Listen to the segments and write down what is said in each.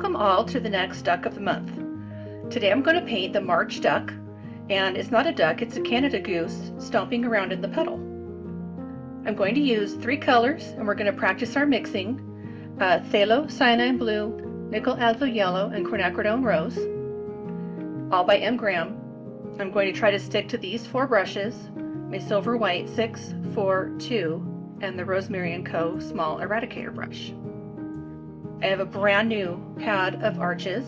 Welcome all to the next duck of the month. Today I'm going to paint the March duck, and it's not a duck, it's a Canada goose stomping around in the puddle. I'm going to use 3 colors and we're going to practice our mixing. Phthalocyanine Blue, Nickel Azo Yellow, and Quinacridone Rose, all by M. Graham. I'm going to try to stick to these 4 brushes, my Silver White 642 and the Rosemary Co Small Eradicator Brush. I have a brand new pad of arches,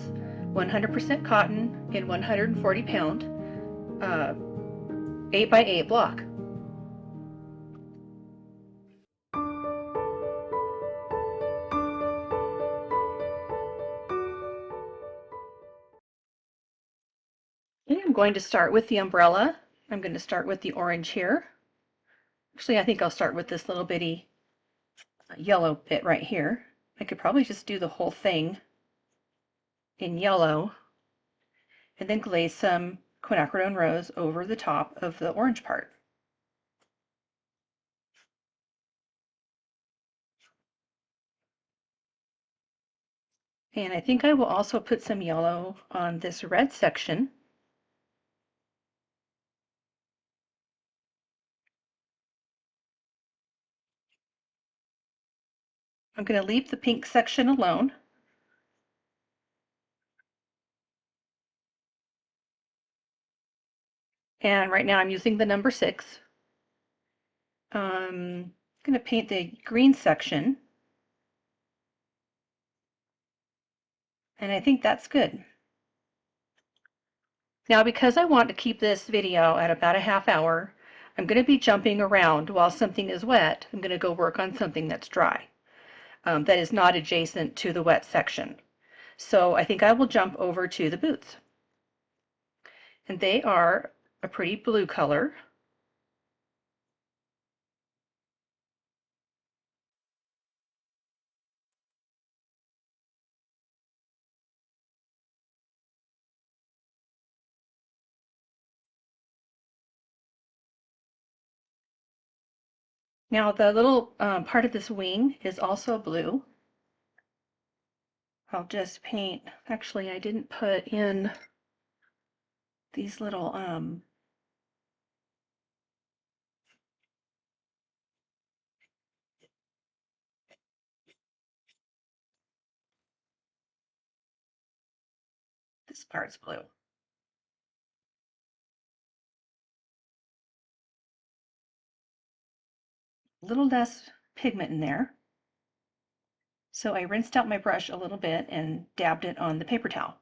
100% cotton in 140 pound, 8x8 block. Okay, I'm going to start with the umbrella. I'm going to start with the orange here. Actually, I think I'll start with this little bitty yellow bit right here. I could probably just do the whole thing in yellow and then glaze some Quinacridone Rose over the top of the orange part. And I think I will also put some yellow on this red section. I'm going to leave the pink section alone. And right now I'm using the number 6. I'm going to paint the green section. And I think that's good. Now, because I want to keep this video at about a half hour, I'm going to be jumping around while something is wet. I'm going to go work on something that's dry, that is not adjacent to the wet section. So I think I will jump over to the boots. And they are a pretty blue color. Now the little part of this wing is also blue. I'll just paint, actually I didn't put in these little this part's blue. A little less pigment in there. So I rinsed out my brush a little bit and dabbed it on the paper towel.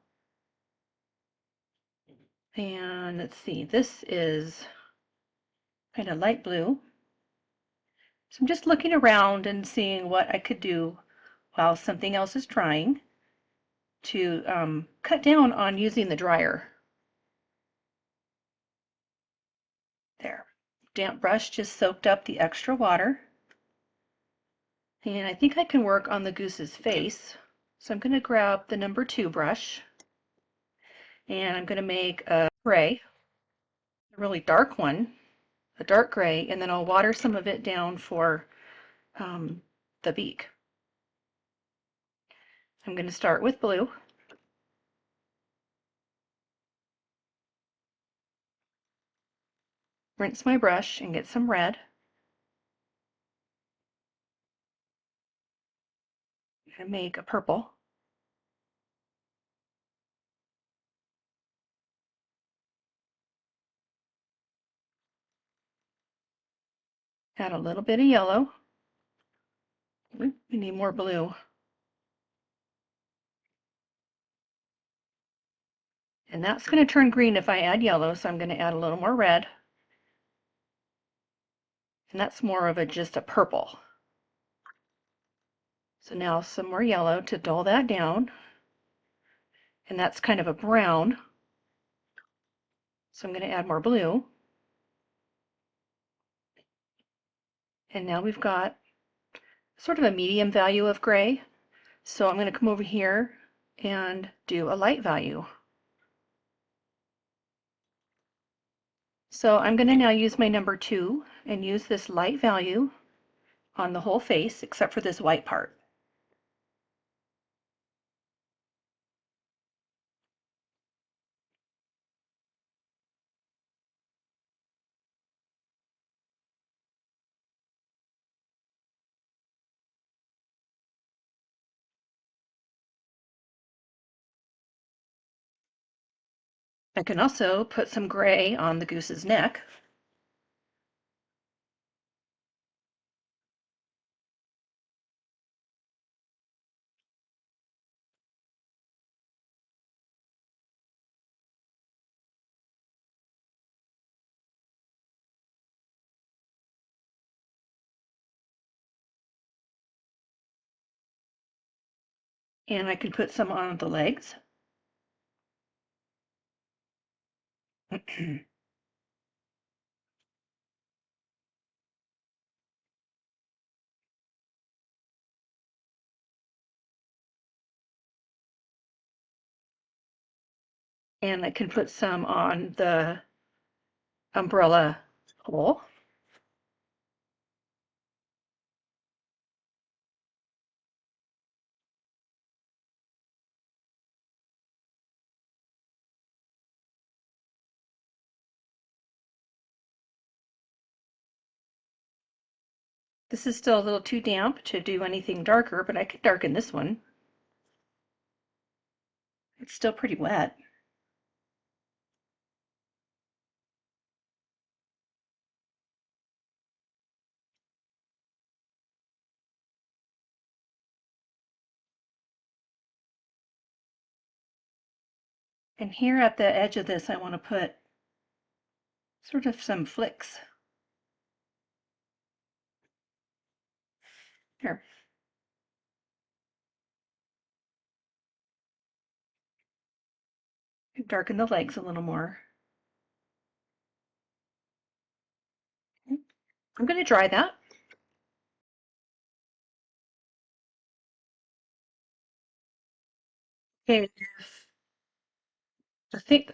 And let's see, this is kind of light blue. So I'm just looking around and seeing what I could do while something else is drying to cut down on using the dryer. There. Damp brush just soaked up the extra water. And I think I can work on the goose's face. So I'm going to grab the number 2 brush and I'm going to make a gray, a really dark one, a dark gray, and then I'll water some of it down for the beak. I'm going to start with blue. Rinse my brush and get some red. I'm going to make a purple. Add a little bit of yellow. We need more blue. And that's going to turn green if I add yellow, so I'm going to add a little more red. And that's more of just a purple. So now some more yellow to dull that down. And that's kind of a brown. So I'm going to add more blue. And now we've got sort of a medium value of gray. So I'm going to come over here and do a light value. So I'm going to now use my number 2 and use this light value on the whole face except for this white part. I can also put some gray on the goose's neck. And I can put some on the legs. And I can put some on the umbrella hole. This is still a little too damp to do anything darker, but I could darken this one. It's still pretty wet. And here at the edge of this, I want to put sort of some flicks. Here. Darken the legs a little more. I'm going to dry that. Okay,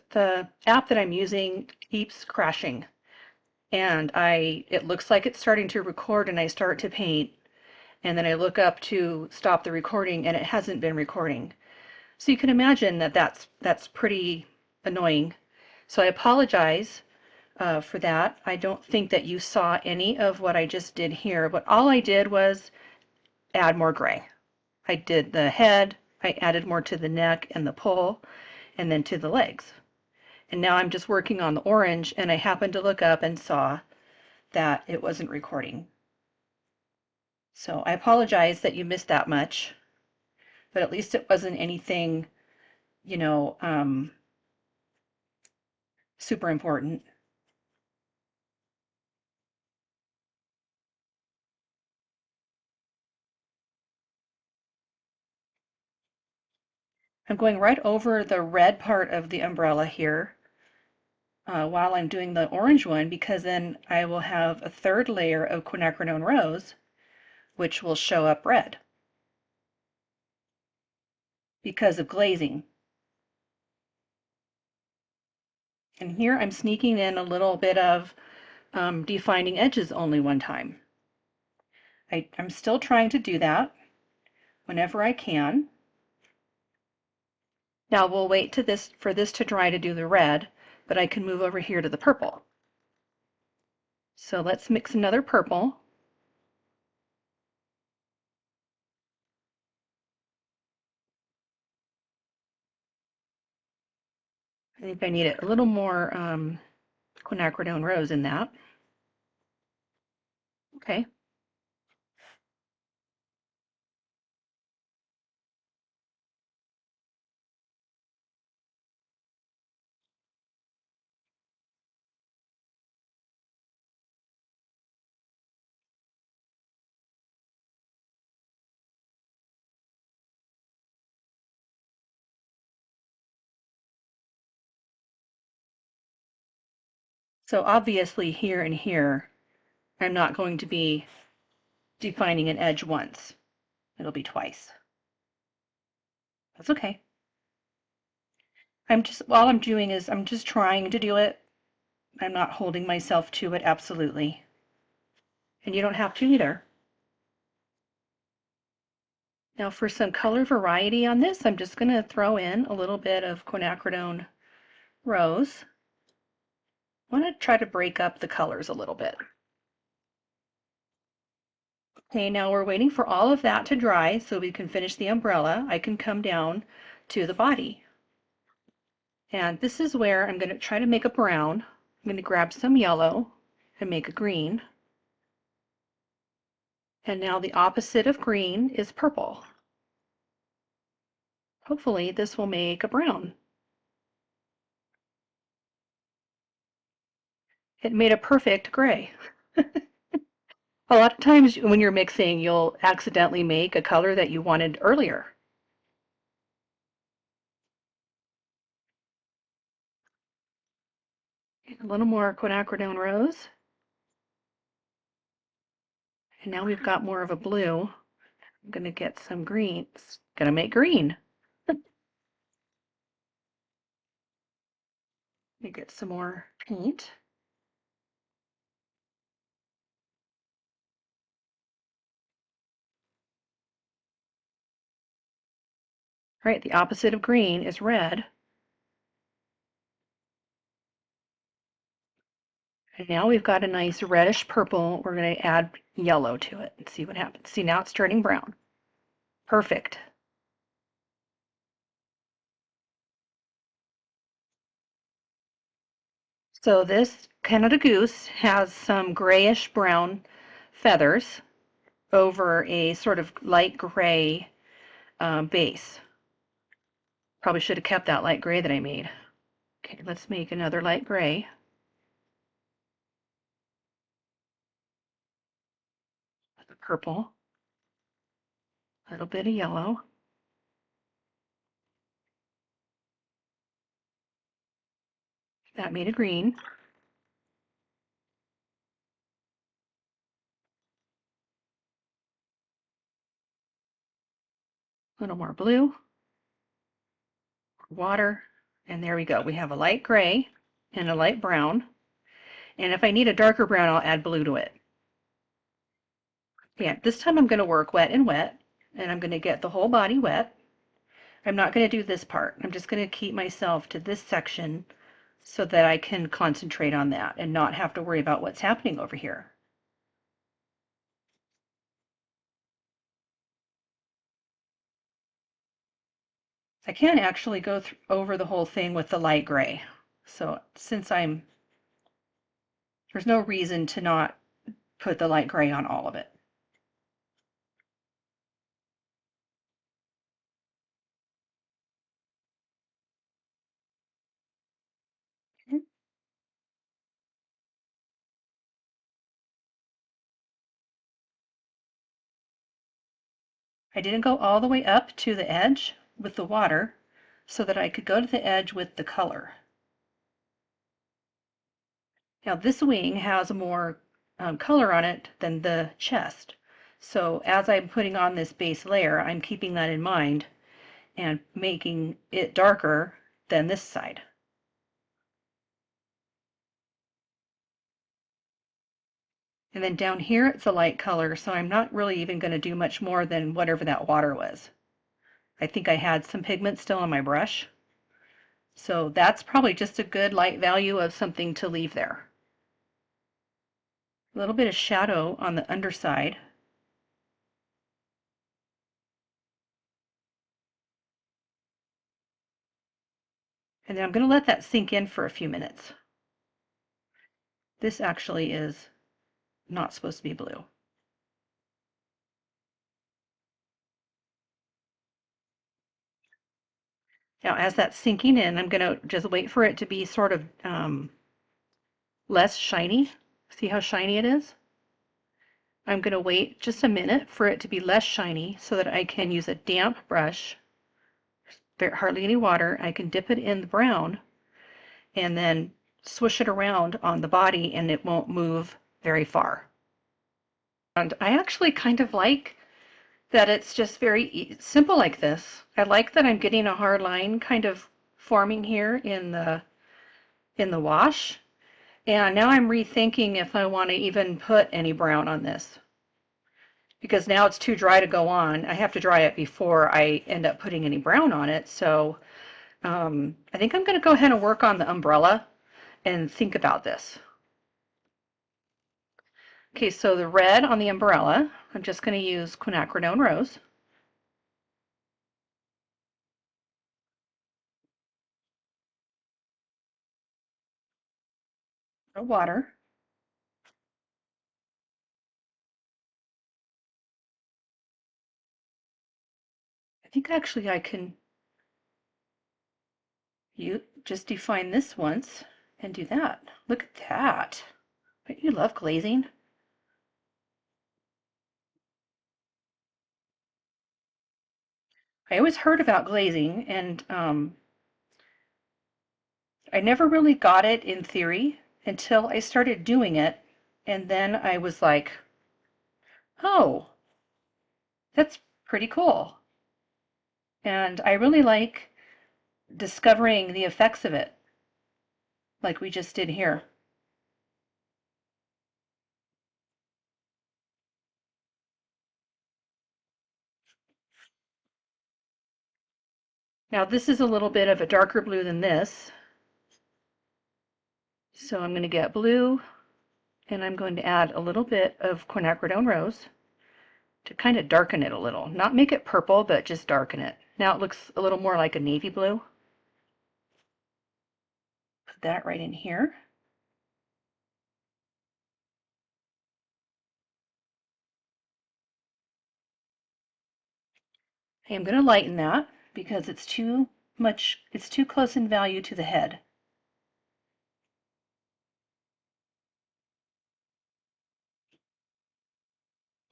the app that I'm using keeps crashing, and it looks like it's starting to record, and I start to paint, and then I look up to stop the recording, and it hasn't been recording. So you can imagine that that's pretty annoying. So I apologize for that. I don't think that you saw any of what I just did here, but all I did was add more gray. I did the head, I added more to the neck and the poll, and then to the legs. And now I'm just working on the orange, and I happened to look up and saw that it wasn't recording. So I apologize that you missed that much, but at least it wasn't anything, you know, super important. I'm going right over the red part of the umbrella here while I'm doing the orange one, because then I will have a third layer of Quinacridone Rose, which will show up red because of glazing. And here I'm sneaking in a little bit of defining edges only one time. I'm still trying to do that whenever I can. Now we'll wait for this to dry to do the red, but I can move over here to the purple. So let's mix another purple. I think I need a little more Quinacridone Rose in that. Okay. So obviously here and here, I'm not going to be defining an edge once. It'll be twice. That's okay. All I'm doing is I'm just trying to do it. I'm not holding myself to it absolutely. And you don't have to either. Now for some color variety on this, I'm just going to throw in a little bit of Quinacridone Rose. I want to try to break up the colors a little bit. Okay, now we're waiting for all of that to dry so we can finish the umbrella. I can come down to the body. And this is where I'm going to try to make a brown. I'm going to grab some yellow and make a green. And now the opposite of green is purple. Hopefully this will make a brown. It made a perfect gray. A lot of times when you're mixing, you'll accidentally make a color that you wanted earlier. A little more Quinacridone Rose. And now we've got more of a blue. I'm going to get some green. It's going to make green. Let me get some more paint. All right, the opposite of green is red. And now we've got a nice reddish purple. We're going to add yellow to it and see what happens. See, now it's turning brown. Perfect. So this Canada Goose has some grayish brown feathers over a sort of light gray base. Probably should have kept that light gray that I made. Okay, let's make another light gray. Purple. A little bit of yellow. That made a green. A little more blue. Water. And there we go. We have a light gray and a light brown. And if I need a darker brown, I'll add blue to it. Yeah, this time I'm going to work wet and wet, and I'm going to get the whole body wet. I'm not going to do this part. I'm just going to keep myself to this section so that I can concentrate on that and not have to worry about what's happening over here. I can actually go over the whole thing with the light gray. So since there's no reason to not put the light gray on all of it. I didn't go all the way up to the edge with the water so that I could go to the edge with the color. Now this wing has more color on it than the chest. So as I'm putting on this base layer, I'm keeping that in mind and making it darker than this side. And then down here it's a light color, so I'm not really even going to do much more than whatever that water was. I think I had some pigment still on my brush. So that's probably just a good light value of something to leave there. A little bit of shadow on the underside. And then I'm going to let that sink in for a few minutes. This actually is not supposed to be blue. Now as that's sinking in, I'm going to just wait for it to be sort of less shiny. See how shiny it is? I'm going to wait just a minute for it to be less shiny so that I can use a damp brush. There's hardly any water. I can dip it in the brown and then swish it around on the body and it won't move very far. And I actually kind of like that it's just very simple like this. I like that I'm getting a hard line kind of forming here in the wash. And now I'm rethinking if I want to even put any brown on this. Because now it's too dry to go on. I have to dry it before I end up putting any brown on it. So I think I'm going to go ahead and work on the umbrella and think about this. Okay, so the red on the umbrella, I'm just going to use Quinacridone Rose. or water. I think actually I can just define this once and do that. Look at that. Don't you love glazing? I always heard about glazing, and I never really got it in theory until I started doing it, and then I was like, oh, that's pretty cool. And I really like discovering the effects of it, like we just did here. Now this is a little bit of a darker blue than this, so I'm going to get blue, and I'm going to add a little bit of Quinacridone Rose to kind of darken it a little. Not make it purple, but just darken it. Now it looks a little more like a navy blue. Put that right in here. Okay, I'm going to lighten that because it's too close in value to the head.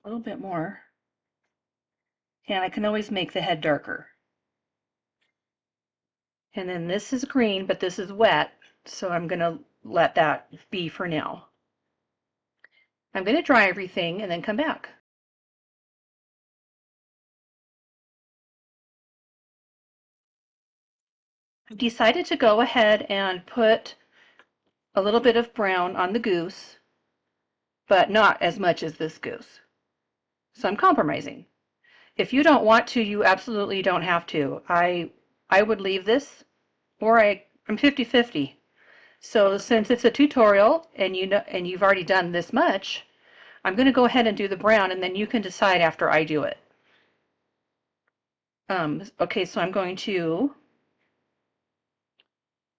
A little bit more. And I can always make the head darker. And then this is green, but this is wet, so I'm going to let that be for now. I'm going to dry everything and then come back. I've decided to go ahead and put a little bit of brown on the goose, but not as much as this goose. So I'm compromising. If you don't want to, you absolutely don't have to. I would leave this, or I'm 50-50. So since it's a tutorial and you've already done this much, I'm going to go ahead and do the brown, and then you can decide after I do it. Okay, so I'm going to,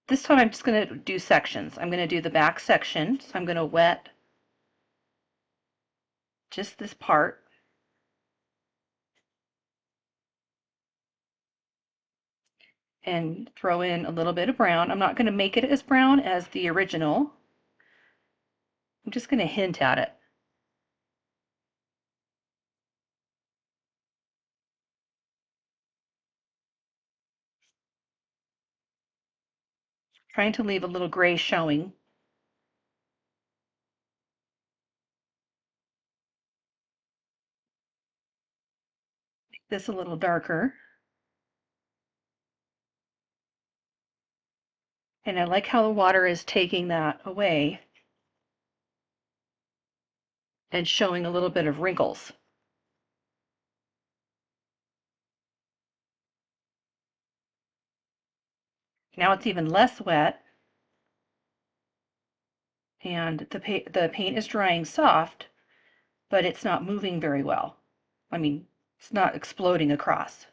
this time I'm just going to do sections. I'm going to do the back section, so I'm going to wet just this part. And throw in a little bit of brown. I'm not going to make it as brown as the original. I'm just going to hint at it. Trying to leave a little gray showing. Make this a little darker. And I like how the water is taking that away and showing a little bit of wrinkles. Now it's even less wet, and the paint is drying soft, but it's not moving very well. I mean, it's not exploding across.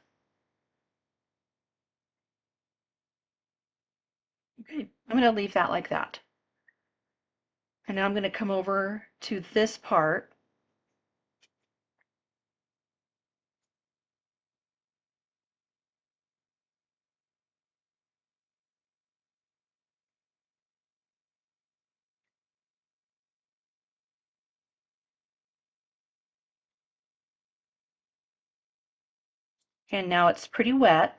Okay, I'm going to leave that like that. And now I'm going to come over to this part. And now it's pretty wet.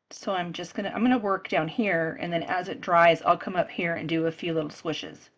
So I'm gonna work down here, and then as it dries, I'll come up here and do a few little swishes.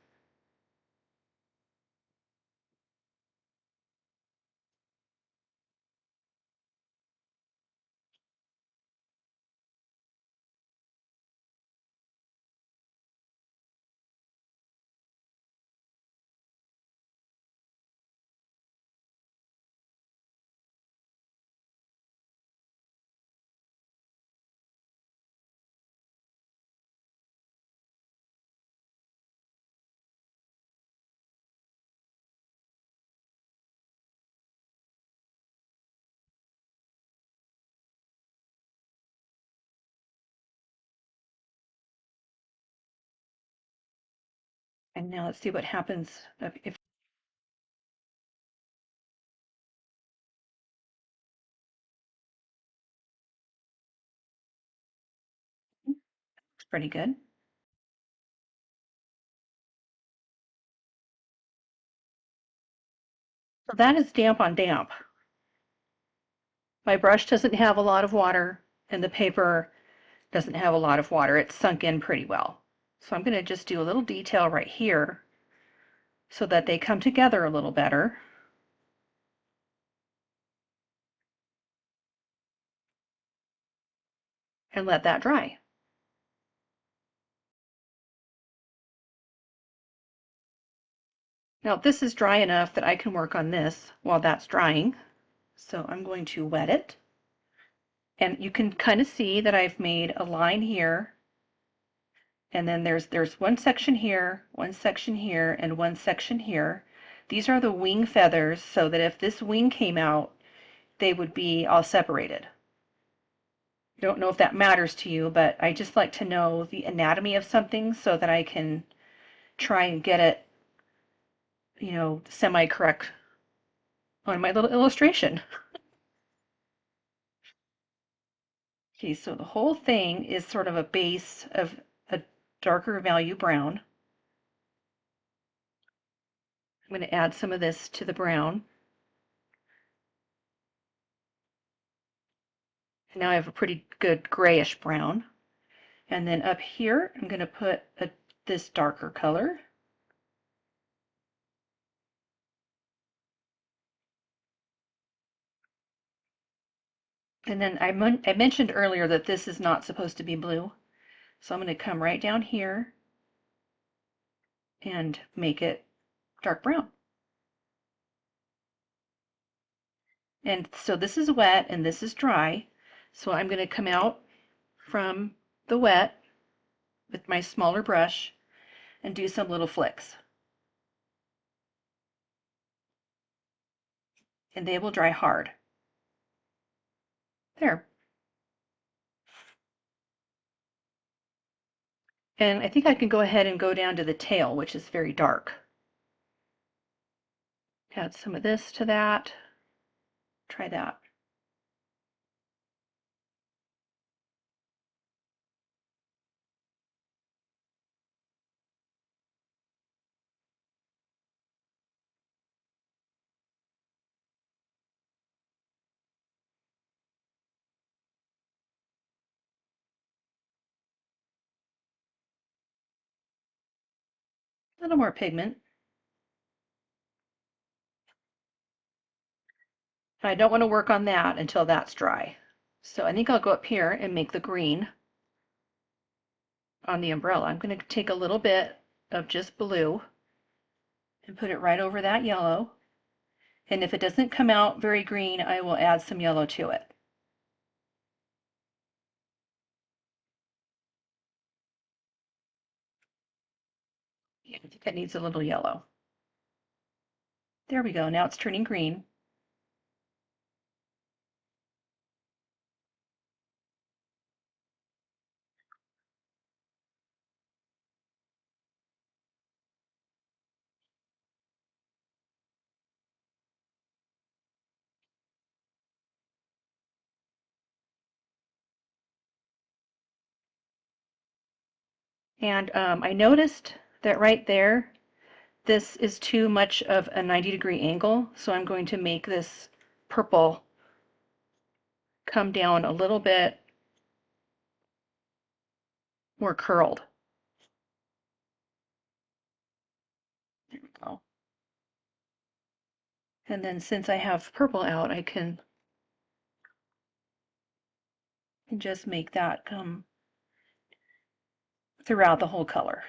And now let's see what happens if it's pretty good. So that is damp on damp. My brush doesn't have a lot of water and the paper doesn't have a lot of water. It's sunk in pretty well. So I'm going to just do a little detail right here so that they come together a little better. And let that dry. Now this is dry enough that I can work on this while that's drying. So I'm going to wet it. And you can kind of see that I've made a line here. And then there's one section here, one section here, and one section here. These are the wing feathers so that if this wing came out, they would be all separated. I don't know if that matters to you, but I just like to know the anatomy of something so that I can try and get it, you know, semi-correct on my little illustration. Okay, so the whole thing is sort of a base of a darker value brown. I'm going to add some of this to the brown. And now I have a pretty good grayish brown. And then up here, I'm going to put this darker color. And then I mentioned earlier that this is not supposed to be blue. So I'm going to come right down here and make it dark brown. And so this is wet and this is dry. So I'm going to come out from the wet with my smaller brush and do some little flicks. And they will dry hard. There. And I think I can go ahead and go down to the tail, which is very dark. Add some of this to that. Try that. A little more pigment. I don't want to work on that until that's dry. So I think I'll go up here and make the green on the umbrella. I'm going to take a little bit of just blue and put it right over that yellow. And if it doesn't come out very green, I will add some yellow to it. Yeah, I think it needs a little yellow. There we go. Now it's turning green. And I noticed that right there, this is too much of a 90-degree angle, so I'm going to make this purple come down a little bit more curled. There we go. And then since I have purple out, I can just make that come throughout the whole color.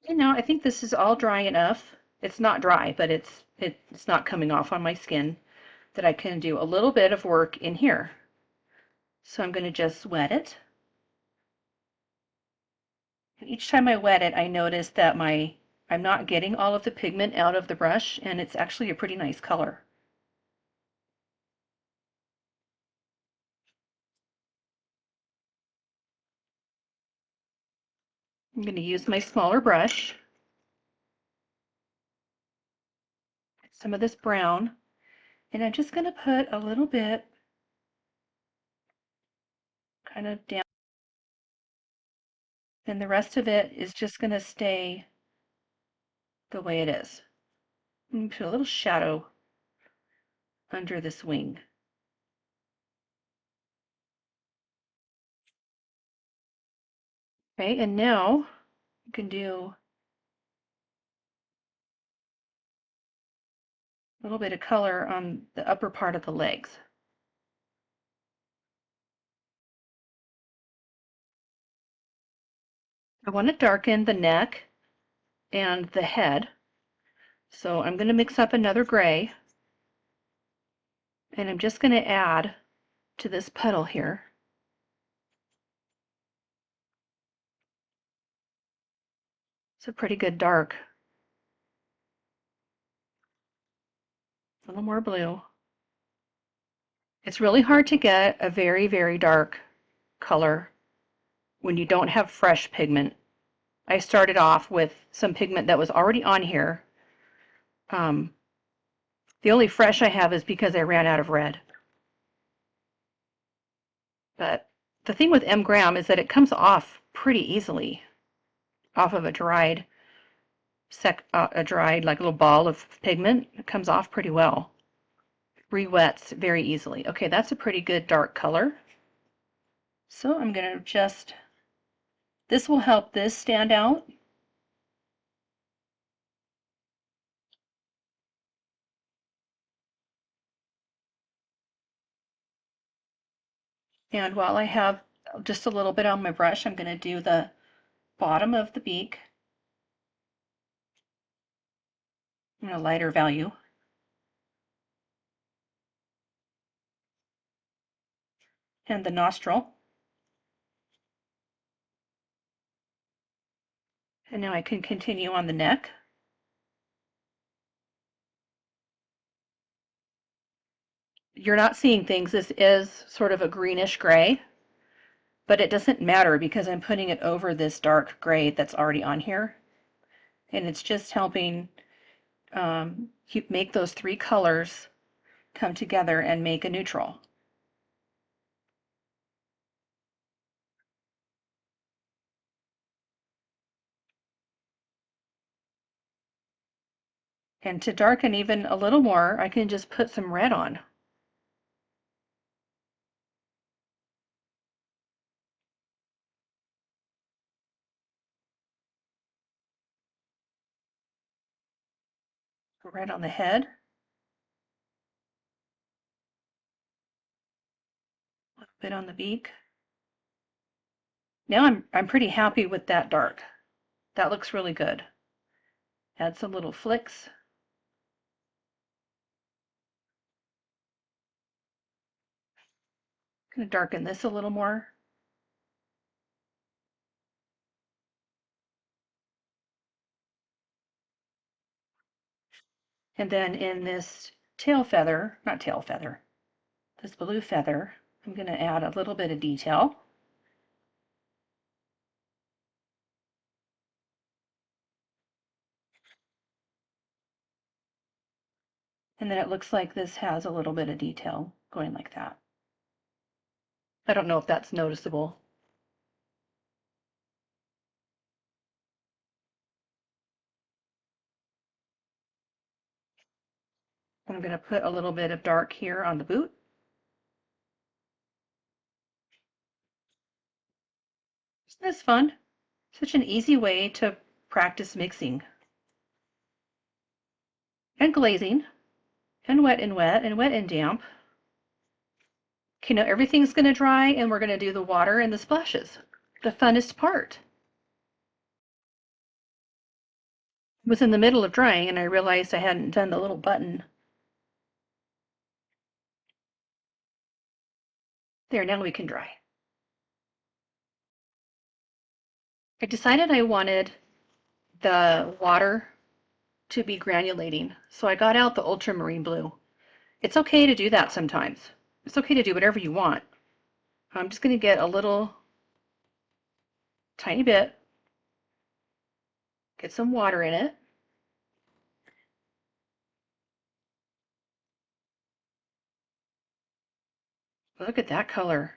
You know, I think this is all dry enough. It's not dry, but it's not coming off on my skin that I can do a little bit of work in here. So I'm going to just wet it. Each time I wet it, I notice that I'm not getting all of the pigment out of the brush, and it's actually a pretty nice color. I'm going to use my smaller brush, some of this brown, and I'm just going to put a little bit kind of down, and the rest of it is just going to stay the way it is. And put a little shadow under this wing. Okay, and now you can do a little bit of color on the upper part of the legs. I want to darken the neck and the head, so I'm going to mix up another gray, and I'm just going to add to this petal here. It's a pretty good dark. A little more blue. It's really hard to get a very, very dark color when you don't have fresh pigment. I started off with some pigment that was already on here. The only fresh I have is because I ran out of red. But the thing with M. Graham is that it comes off pretty easily off of a dried like little ball of pigment. It comes off pretty well. Re-wets very easily. Okay, that's a pretty good dark color. So I'm going to this will help this stand out. And while I have just a little bit on my brush, I'm going to do the bottom of the beak in a lighter value. And the nostril. And now I can continue on the neck. You're not seeing things. This is sort of a greenish gray, but it doesn't matter because I'm putting it over this dark gray that's already on here. And it's just helping make those three colors come together and make a neutral. And to darken even a little more, I can just put some red on. Red on the head. A little bit on the beak. Now I'm pretty happy with that dark. That looks really good. Add some little flicks. I'm going to darken this a little more. And then in this tail feather, not tail feather, this blue feather, I'm going to add a little bit of detail. And then it looks like this has a little bit of detail going like that. I don't know if that's noticeable. I'm going to put a little bit of dark here on the boot. Isn't this fun? Such an easy way to practice mixing and glazing and wet and wet and wet and damp. Okay, now everything's going to dry and we're going to do the water and the splashes. The funnest part. It was in the middle of drying and I realized I hadn't done the little button. There, now we can dry. I decided I wanted the water to be granulating, so I got out the ultramarine blue. It's okay to do that sometimes. It's okay to do whatever you want. I'm just going to get a little tiny bit, get some water in it. Look at that color.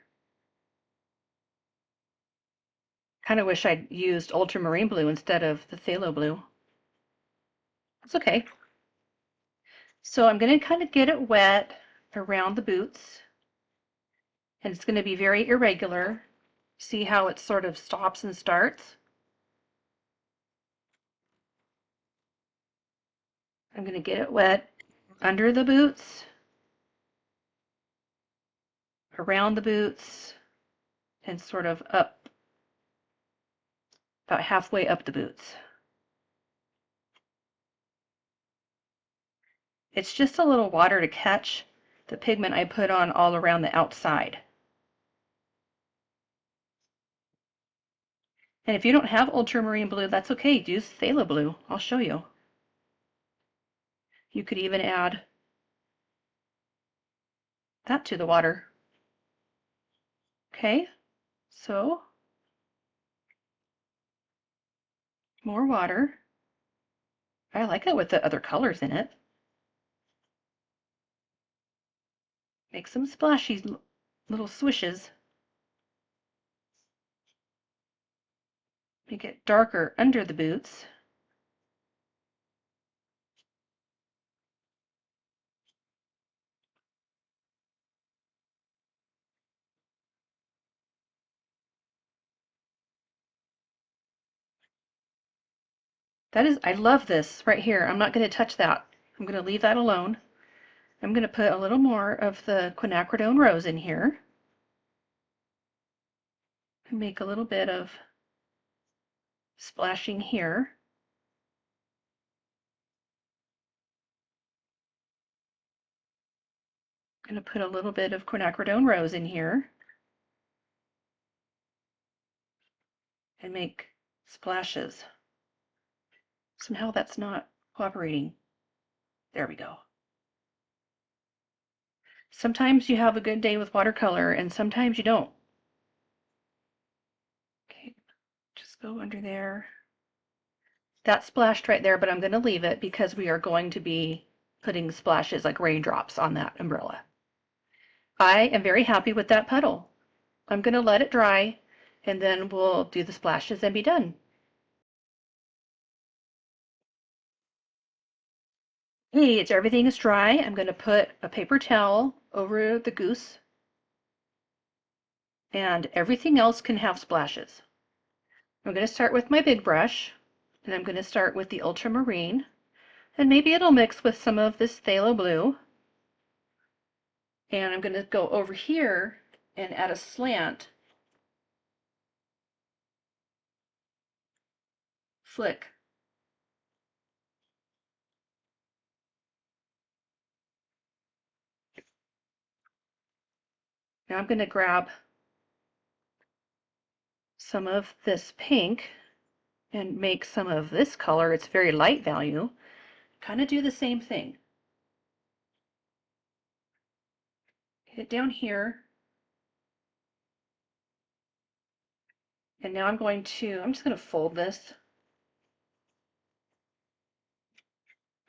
Kind of wish I'd used ultramarine blue instead of the phthalo blue. It's okay. So I'm going to kind of get it wet around the boots, and it's going to be very irregular. See how it sort of stops and starts? I'm going to get it wet under the boots, around the boots, and sort of up, about halfway up the boots. It's just a little water to catch the pigment I put on all around the outside. And if you don't have ultramarine blue, that's okay. Use phthalo blue. I'll show you. You could even add that to the water. Okay, so more water. I like it with the other colors in it. Make some splashy little swishes. Make it darker under the boots. I love this right here. I'm not going to touch that. I'm going to leave that alone. I'm going to put a little more of the Quinacridone Rose in here. And make a little bit of splashing here. I'm going to put a little bit of Quinacridone Rose in here. And make splashes. Somehow that's not cooperating. There we go. Sometimes you have a good day with watercolor and sometimes you don't. Okay, just go under there. That splashed right there, but I'm going to leave it because we are going to be putting splashes like raindrops on that umbrella. I am very happy with that puddle. I'm going to let it dry and then we'll do the splashes and be done. Hey, everything is dry. I'm going to put a paper towel over the goose and everything else can have splashes. I'm going to start with my big brush, and I'm going to start with the ultramarine, and maybe it'll mix with some of this phthalo blue. And I'm going to go over here and add a slant flick. Now I'm going to grab some of this pink and make some of this color. It's very light value. Kind of do the same thing. Get it down here. And now I'm just going to fold this.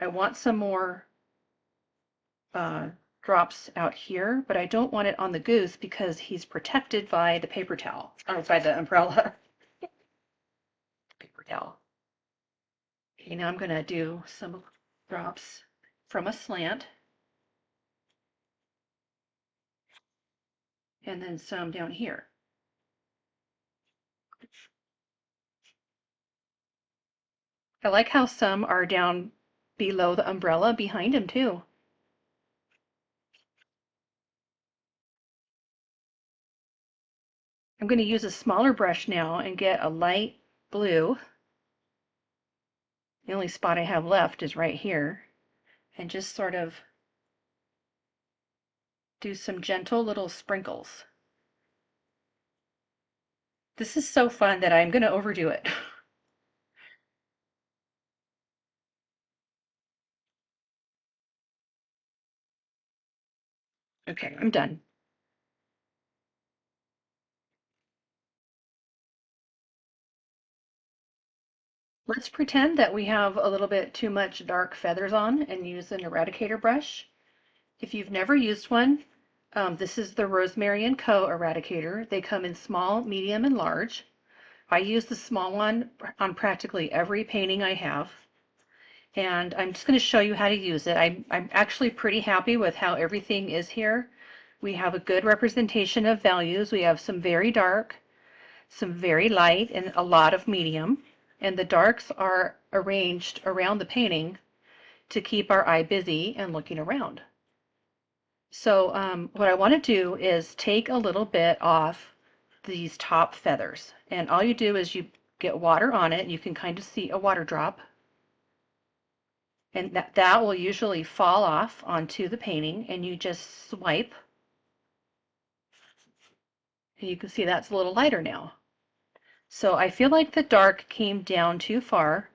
I want some more drops out here, but I don't want it on the goose because he's protected by the paper towel, or by the umbrella. Paper towel. Okay, now I'm going to do some drops from a slant, and then some down here. I like how some are down below the umbrella behind him too. I'm going to use a smaller brush now and get a light blue. The only spot I have left is right here. And just sort of do some gentle little sprinkles. This is so fun that I'm going to overdo it. Okay, I'm done. Let's pretend that we have a little bit too much dark feathers on and use an eradicator brush. If you've never used one, this is the Rosemary Co Eradicator. They come in small, medium, and large. I use the small one on practically every painting I have. And I'm just going to show you how to use it. I'm actually pretty happy with how everything is here. We have a good representation of values. We have some very dark, some very light, and a lot of medium. And the darks are arranged around the painting to keep our eye busy and looking around. So what I want to do is take a little bit off these top feathers. And all you do is you get water on it. You can kind of see a water drop. And that will usually fall off onto the painting, and you just swipe. And you can see that's a little lighter now. So I feel like the dark came down too far.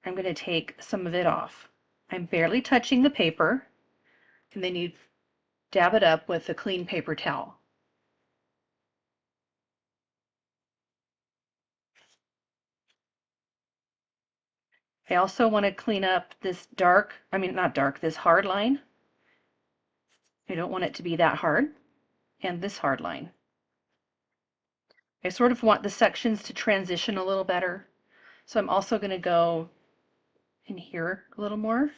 I'm going to take some of it off. I'm barely touching the paper, and then you dab it up with a clean paper towel. I also want to clean up this dark, not dark, this hard line. I don't want it to be that hard, and this hard line. I sort of want the sections to transition a little better. So I'm also going to go in here a little more.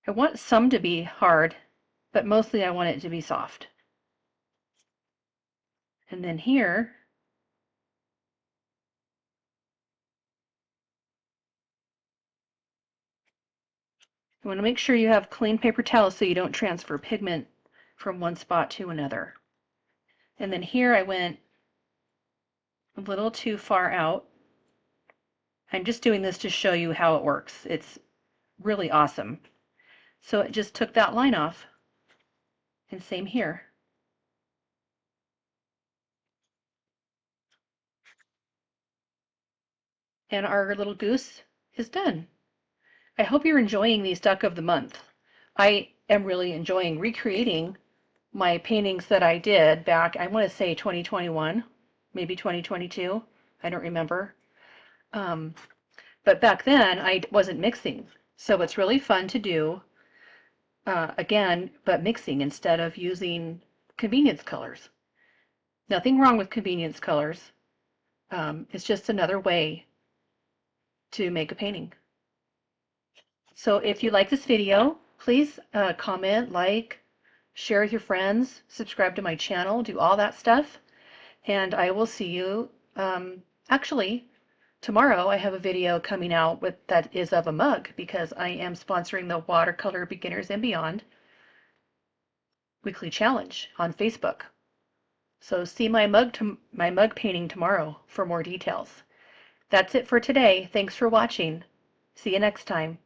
I want some to be hard, but mostly I want it to be soft. And then here, you want to make sure you have clean paper towels so you don't transfer pigment from one spot to another. And then here I went a little too far out. I'm just doing this to show you how it works. It's really awesome. So it just took that line off. And same here. And our little goose is done. I hope you're enjoying these Duck of the Month. I am really enjoying recreating my paintings that I did back, I want to say 2021, maybe 2022. I don't remember. But back then I wasn't mixing. So it's really fun to do again, but mixing instead of using convenience colors. Nothing wrong with convenience colors. It's just another way to make a painting. So if you like this video, please comment, like, share with your friends, subscribe to my channel, do all that stuff. And I will see you, actually, tomorrow I have a video coming out that is of a mug because I am sponsoring the Watercolor Beginners and Beyond weekly challenge on Facebook. So see my mug painting tomorrow for more details. That's it for today. Thanks for watching. See you next time.